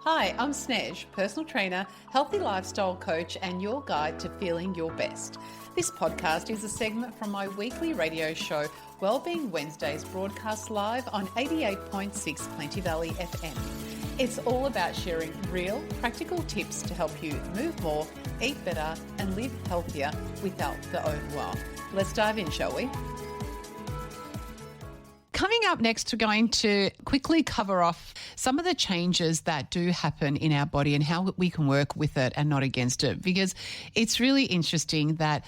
Hi, I'm Snez, personal trainer, healthy lifestyle coach, and your guide to feeling your best. This podcast is a segment from my weekly radio show, Wellbeing Wednesdays, broadcast live on 88.6 Plenty Valley FM. It's all about sharing real, practical tips to help you move more, eat better, and live healthier without the overwhelm. Let's dive in, shall we? Coming up next, we're going to quickly cover off some of the changes that do happen in our body and how we can work with it and not against it, because it's really interesting that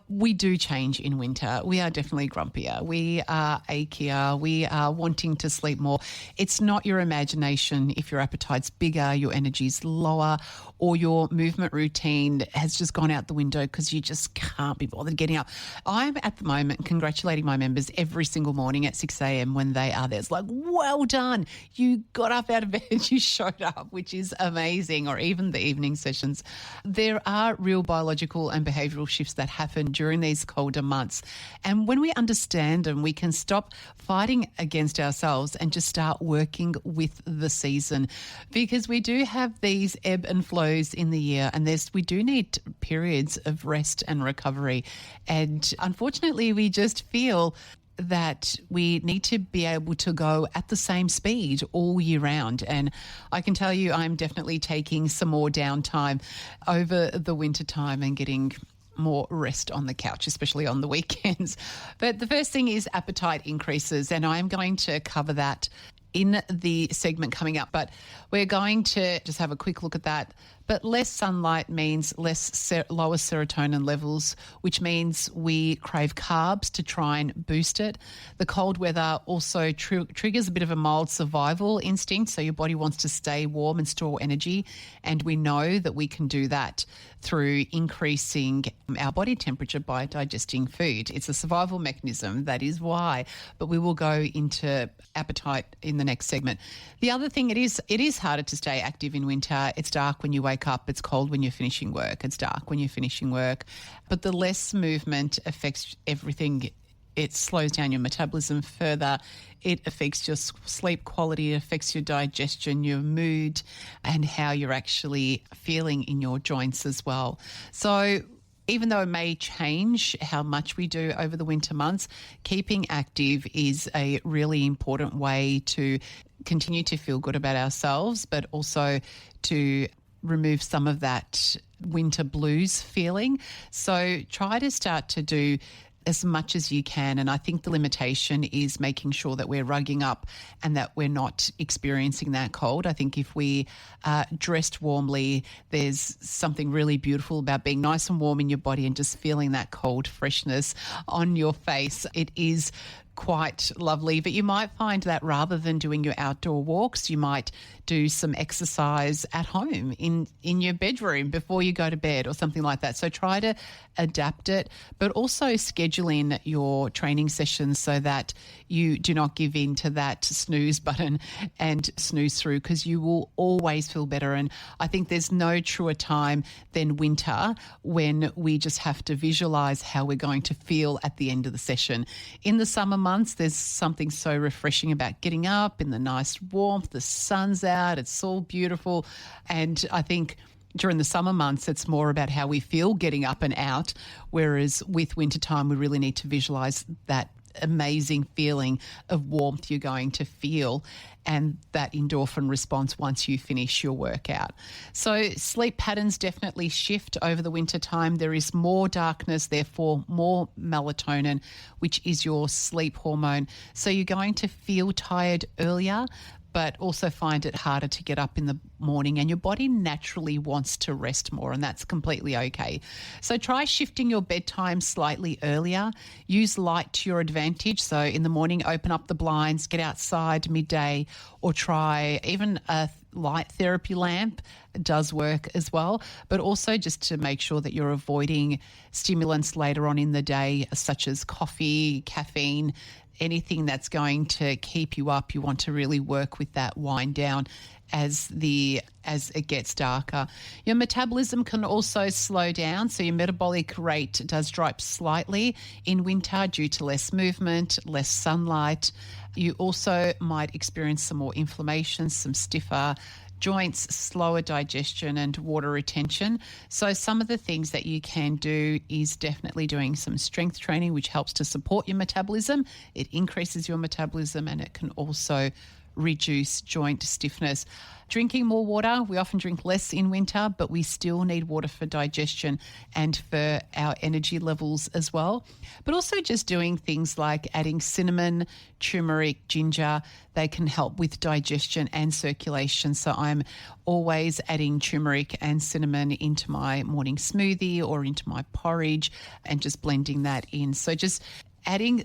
we do change in winter. We are definitely grumpier. We are achier. We are wanting to sleep more. It's not your imagination if your appetite's bigger, your energy's lower, or your movement routine has just gone out the window because you just can't be bothered getting up. I'm at the moment congratulating my members every single morning at 6 a.m. when they are there. It's like, well done. You got up out of bed, you showed up, which is amazing, or even the evening sessions. There are real biological and behavioural shifts that happen during these colder months. And when we understand them, we can stop fighting against ourselves and just start working with the season, because we do have these ebb and flows in the year, and we do need periods of rest and recovery. And unfortunately, we just feel that we need to be able to go at the same speed all year round. And I can tell you, I'm definitely taking some more downtime over the winter time and getting more rest on the couch, especially on the weekends. But the first thing is appetite increases, and I'm going to cover that in the segment coming up. But we're going to just have a quick look at that. But less sunlight means lower serotonin levels, which means we crave carbs to try and boost it. The cold weather also triggers a bit of a mild survival instinct, so your body wants to stay warm and store energy. And we know that we can do that through increasing our body temperature by digesting food. It's a survival mechanism, that is why. But we will go into appetite in the next segment. The other thing, it is harder to stay active in winter. It's dark when you wake up. It's cold when you're finishing work. It's dark when you're finishing work. But the less movement affects everything. It slows down your metabolism further. It affects your sleep quality. It affects your digestion, your mood, and how you're actually feeling in your joints as well. So even though it may change how much we do over the winter months, keeping active is a really important way to continue to feel good about ourselves, but also to remove some of that winter blues feeling. So try to start to do as much as you can. And I think the limitation is making sure that we're rugging up and that we're not experiencing that cold. I think if we are dressed warmly, there's something really beautiful about being nice and warm in your body and just feeling that cold freshness on your face. It is quite lovely, but you might find that rather than doing your outdoor walks, you might do some exercise at home in your bedroom before you go to bed or something like that. So try to adapt it, but also schedule in your training sessions so that you do not give in to that snooze button and snooze through, because you will always feel better. And I think there's no truer time than winter, when we just have to visualize how we're going to feel at the end of the session. In the summer months, there's something so refreshing about getting up in the nice warmth, the sun's out, it's all beautiful. And I think during the summer months, it's more about how we feel getting up and out, whereas with wintertime, we really need to visualize that amazing feeling of warmth you're going to feel and that endorphin response once you finish your workout. So sleep patterns definitely shift over the winter time. There is more darkness, therefore more melatonin, which is your sleep hormone. So you're going to feel tired earlier, but also find it harder to get up in the morning, and your body naturally wants to rest more, and that's completely okay. So try shifting your bedtime slightly earlier. Use light to your advantage. So in the morning, open up the blinds, get outside midday, or try even a light therapy lamp. It does work as well, but also just to make sure that you're avoiding stimulants later on in the day, such as coffee, caffeine, anything that's going to keep you up. You want to really work with that wind down as it gets darker. Your metabolism can also slow down, so your metabolic rate does drop slightly in winter due to less movement, less sunlight. You also might experience some more inflammation, some stiffer joints, slower digestion and water retention. So some of the things that you can do is definitely doing some strength training, which helps to support your metabolism. It increases your metabolism and it can also reduce joint stiffness. Drinking more water. We often drink less in winter, but we still need water for digestion and for our energy levels as well. But also just doing things like adding cinnamon, turmeric, ginger. They can help with digestion and circulation. So I'm always adding turmeric and cinnamon into my morning smoothie or into my porridge and just blending that in. So just adding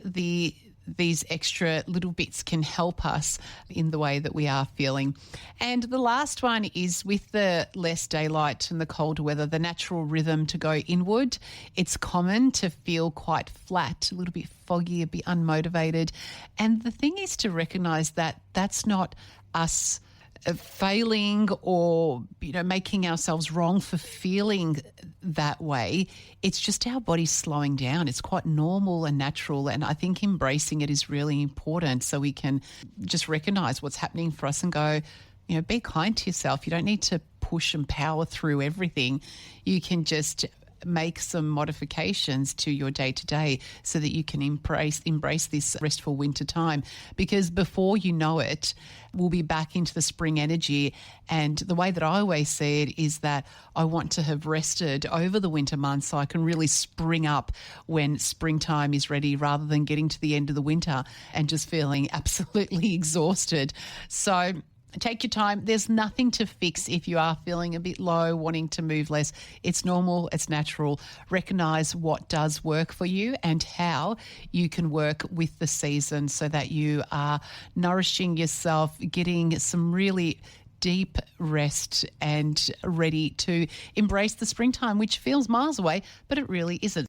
these extra little bits can help us in the way that we are feeling. And the last one is with the less daylight and the colder weather, the natural rhythm to go inward. It's common to feel quite flat, a little bit foggy, a bit unmotivated. And the thing is to recognise that that's not us failing or making ourselves wrong for feeling that way. It's just our body slowing down. It's quite normal and natural, and I think embracing it is really important so we can just recognize what's happening for us and go, be kind to yourself. You don't need to push and power through everything. You can just make some modifications to your day-to-day so that you can embrace this restful winter time, because before you know it, we'll be back into the spring energy. And the way that I always see it is that I want to have rested over the winter months so I can really spring up when springtime is ready, rather than getting to the end of the winter and just feeling absolutely exhausted. So take your time. There's nothing to fix if you are feeling a bit low, wanting to move less. It's normal. It's natural. Recognize what does work for you and how you can work with the season so that you are nourishing yourself, getting some really deep rest and ready to embrace the springtime, which feels miles away, but it really isn't.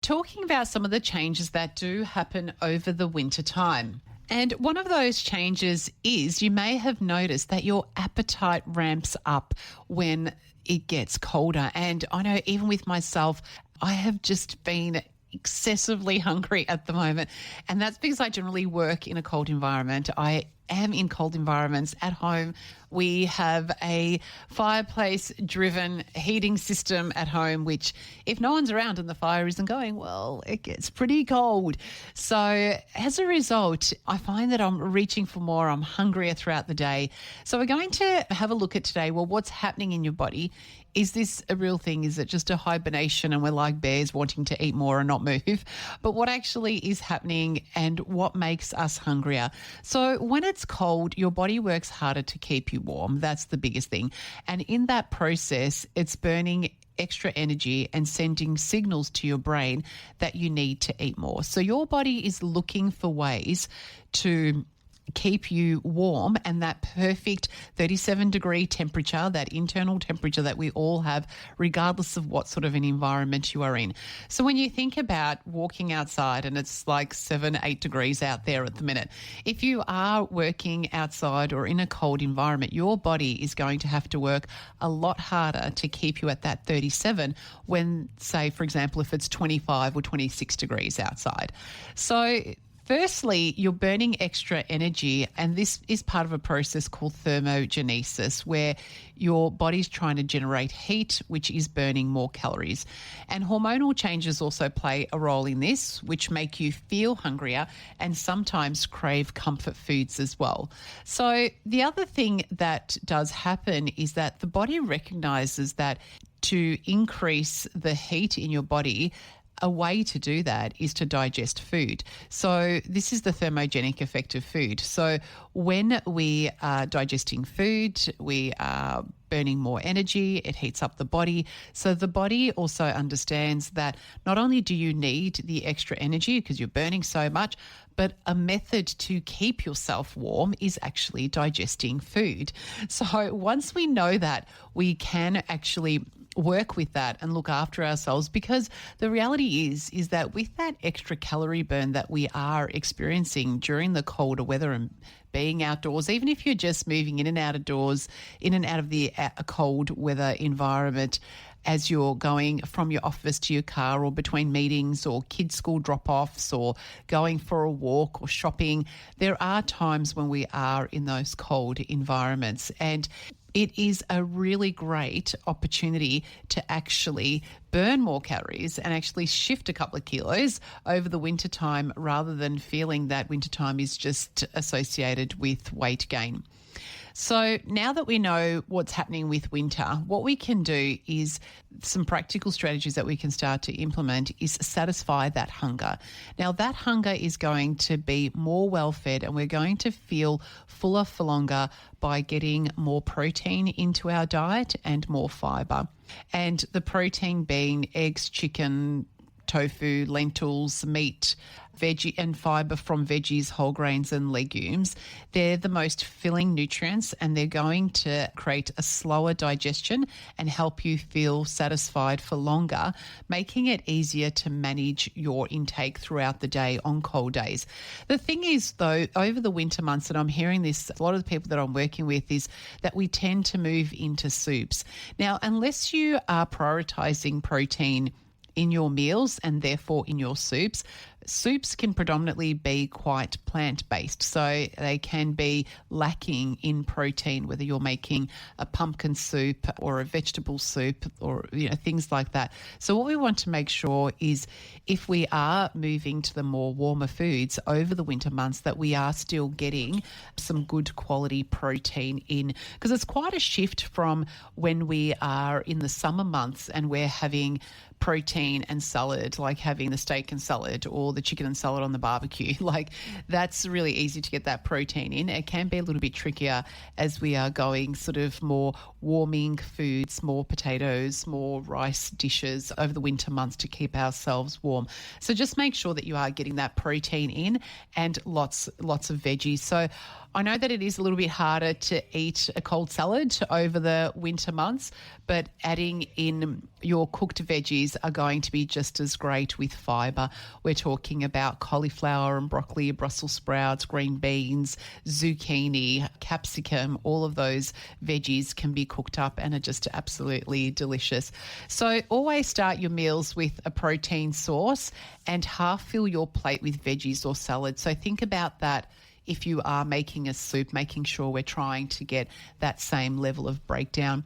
Talking about some of the changes that do happen over the winter time. And one of those changes is you may have noticed that your appetite ramps up when it gets colder. And I know even with myself, I have just been excessively hungry at the moment. And that's because I generally work in a cold environment. I am in cold environments at home. We have a fireplace-driven heating system at home, which if no one's around and the fire isn't going, well, it gets pretty cold. So as a result, I find that I'm reaching for more. I'm hungrier throughout the day. So we're going to have a look at today, well, what's happening in your body? Is this a real thing? Is it just a hibernation and we're like bears wanting to eat more and not move? But what actually is happening and what makes us hungrier? So when it's cold, your body works harder to keep you warm. That's the biggest thing. And in that process, it's burning extra energy and sending signals to your brain that you need to eat more. So your body is looking for ways to keep you warm, and that perfect 37-degree temperature, that internal temperature that we all have, regardless of what sort of an environment you are in. So when you think about walking outside and it's like 7-8 degrees out there at the minute, if you are working outside or in a cold environment, your body is going to have to work a lot harder to keep you at that 37 when, say, for example, if it's 25 or 26 degrees outside. So firstly, you're burning extra energy, and this is part of a process called thermogenesis, where your body's trying to generate heat, which is burning more calories. And hormonal changes also play a role in this, which make you feel hungrier and sometimes crave comfort foods as well. So the other thing that does happen is that the body recognizes that to increase the heat in your body, a way to do that is to digest food. So this is the thermogenic effect of food. So when we are digesting food, we are burning more energy, it heats up the body. So the body also understands that not only do you need the extra energy because you're burning so much, but a method to keep yourself warm is actually digesting food. So once we know that, we can actually work with that and look after ourselves, because the reality is that with that extra calorie burn that we are experiencing during the colder weather and being outdoors, even if you're just moving in and out of doors, in and out of the cold weather environment, as you're going from your office to your car or between meetings or kids' school drop-offs or going for a walk or shopping. There are times when we are in those cold environments, and it is a really great opportunity to actually burn more calories and actually shift a couple of kilos over the winter time rather than feeling that wintertime is just associated with weight gain. So now that we know what's happening with winter, what we can do is some practical strategies that we can start to implement is satisfy that hunger. Now, that hunger is going to be more well-fed, and we're going to feel fuller for longer by getting more protein into our diet and more fibre. And the protein being eggs, chicken, tofu, lentils, meat, veggie and fibre from veggies, whole grains and legumes. They're the most filling nutrients, and they're going to create a slower digestion and help you feel satisfied for longer, making it easier to manage your intake throughout the day on cold days. The thing is, though, over the winter months, and I'm hearing this, a lot of the people that I'm working with, is that we tend to move into soups. Now, unless you are prioritising protein in your meals and therefore in your soups, soups can predominantly be quite plant-based, so they can be lacking in protein, whether you're making a pumpkin soup or a vegetable soup or things like that. So what we want to make sure is if we are moving to the more warmer foods over the winter months, that we are still getting some good quality protein in, because it's quite a shift from when we are in the summer months and we're having protein and salad, like having the steak and salad or the chicken and salad on the barbecue. Like, that's really easy to get that protein in. It can be a little bit trickier as we are going sort of more warming foods, more potatoes, more rice dishes over the winter months to keep ourselves warm. So just make sure that you are getting that protein in and lots of veggies. So I know that it is a little bit harder to eat a cold salad over the winter months, but adding in your cooked veggies are going to be just as great with fibre. We're talking about cauliflower and broccoli, Brussels sprouts, green beans, zucchini, capsicum. All of those veggies can be cooked up and are just absolutely delicious. So always start your meals with a protein source and half fill your plate with veggies or salad. So think about that. If you are making a soup, making sure we're trying to get that same level of breakdown.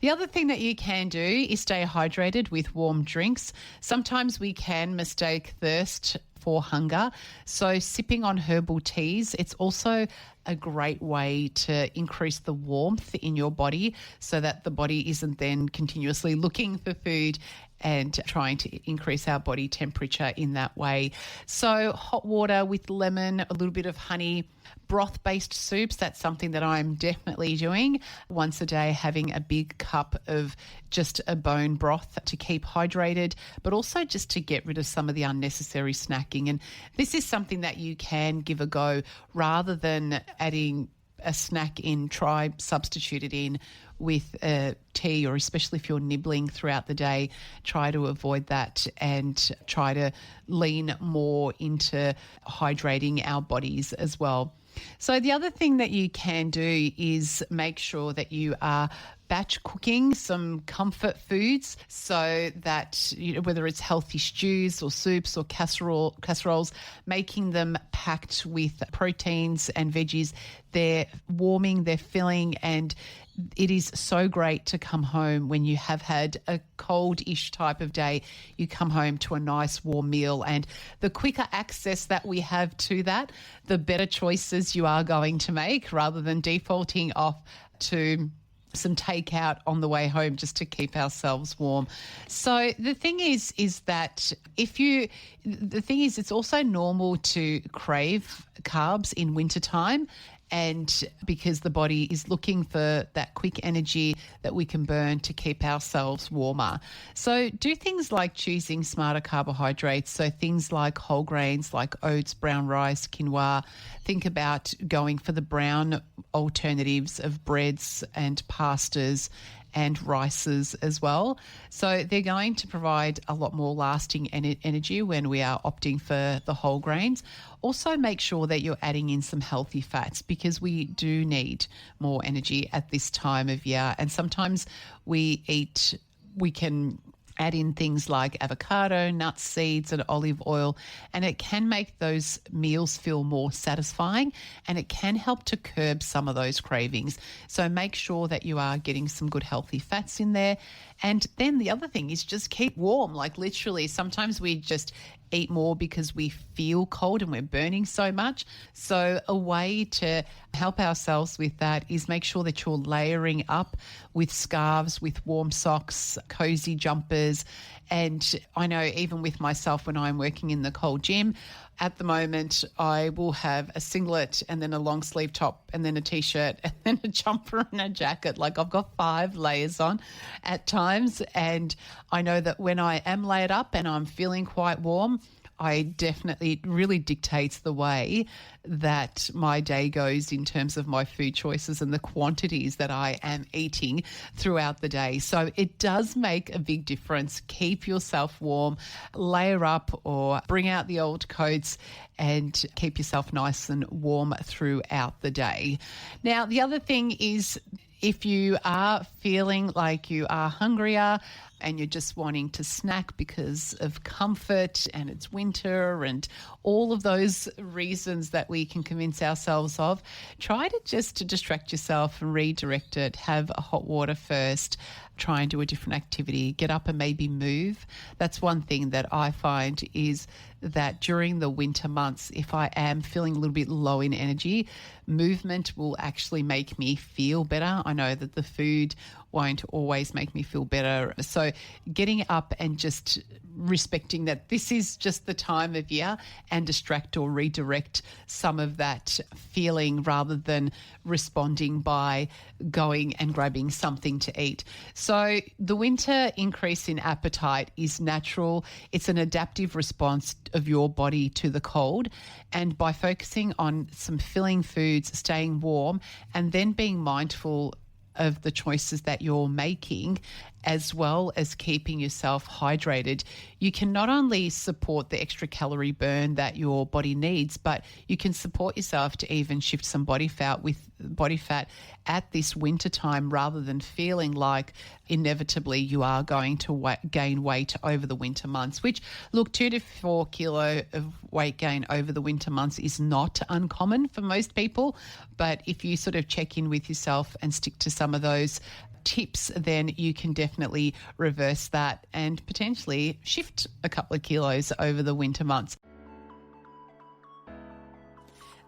The other thing that you can do is stay hydrated with warm drinks. Sometimes we can mistake thirst for hunger. So sipping on herbal teas, it's also a great way to increase the warmth in your body so that the body isn't then continuously looking for food and trying to increase our body temperature in that way. So hot water with lemon, a little bit of honey, broth-based soups, that's something that I'm definitely doing once a day, having a big cup of just a bone broth to keep hydrated, but also just to get rid of some of the unnecessary snacking. And this is something that you can give a go rather than adding a snack in, try substitute it in with a tea, or especially if you're nibbling throughout the day, try to avoid that and try to lean more into hydrating our bodies as well. So the other thing that you can do is make sure that you are batch cooking some comfort foods so that, whether it's healthy stews or soups or casseroles, making them packed with proteins and veggies. They're warming, they're filling, and it is so great to come home when you have had a cold-ish type of day. You come home to a nice warm meal, and the quicker access that we have to that, the better choices you are going to make rather than defaulting off to some takeout on the way home just to keep ourselves warm. So the thing is that it's also normal to crave carbs in wintertime, and because the body is looking for that quick energy that we can burn to keep ourselves warmer. So do things like choosing smarter carbohydrates, so things like whole grains like oats, brown rice, quinoa. Think about going for the brown alternatives of breads and pastas and rices as well. So they're going to provide a lot more lasting energy when we are opting for the whole grains. Also make sure that you're adding in some healthy fats, because we do need more energy at this time of year. And sometimes we eat we can add in things like avocado, nuts, seeds, and olive oil, and it can make those meals feel more satisfying, and it can help to curb some of those cravings. So make sure that you are getting some good healthy fats in there. And then the other thing is just keep warm. Like literally, sometimes we just eat more because we feel cold and we're burning so much. So a way to help ourselves with that is make sure that you're layering up with scarves, with warm socks, cozy jumpers. And I know even with myself, when I'm working in the cold gym, at the moment, I will have a singlet and then a long sleeve top and then a t-shirt and then a jumper and a jacket. Like I've got 5 layers on at times. And I know that when I am layered up and I'm feeling quite warm, it really dictates the way that my day goes in terms of my food choices and the quantities that I am eating throughout the day. So it does make a big difference. Keep yourself warm, layer up or bring out the old coats and keep yourself nice and warm throughout the day. Now, the other thing is, if you are feeling like you are hungrier and you're just wanting to snack because of comfort and it's winter and all of those reasons that we can convince ourselves of, try to distract yourself and redirect it. Have a hot water first. Try and do a different activity. Get up and maybe move. That's one thing that I find is that during the winter months, if I am feeling a little bit low in energy, movement will actually make me feel better. I know that the food won't always make me feel better. So getting up and just respecting that this is just the time of year and distract or redirect some of that feeling rather than responding by going and grabbing something to eat. So the winter increase in appetite is natural. It's an adaptive response of your body to the cold. And by focusing on some filling foods, staying warm, and then being mindful of the choices that you're making, as well as keeping yourself hydrated, you can not only support the extra calorie burn that your body needs, but you can support yourself to even shift some body fat at this winter time, rather than feeling like inevitably you are going to gain weight over the winter months, which, look, 2 to 4 kilo of weight gain over the winter months is not uncommon for most people. But if you sort of check in with yourself and stick to some of those tips, then you can definitely reverse that and potentially shift a couple of kilos over the winter months.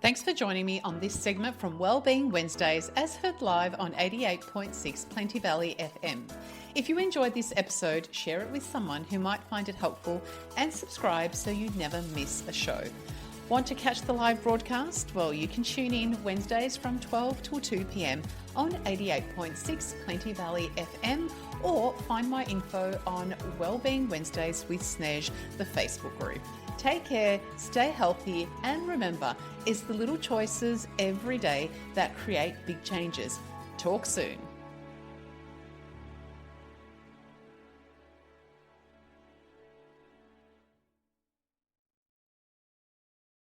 Thanks for joining me on this segment from Wellbeing Wednesdays, as heard live on 88.6 Plenty Valley FM. If you enjoyed this episode, share it with someone who might find it helpful and subscribe so you never miss a show. Want to catch the live broadcast? Well, you can tune in Wednesdays from 12 till 2 p.m. on 88.6 Plenty Valley FM, or find my info on Wellbeing Wednesdays with Snez, the Facebook group. Take care, stay healthy, and remember, it's the little choices every day that create big changes. Talk soon.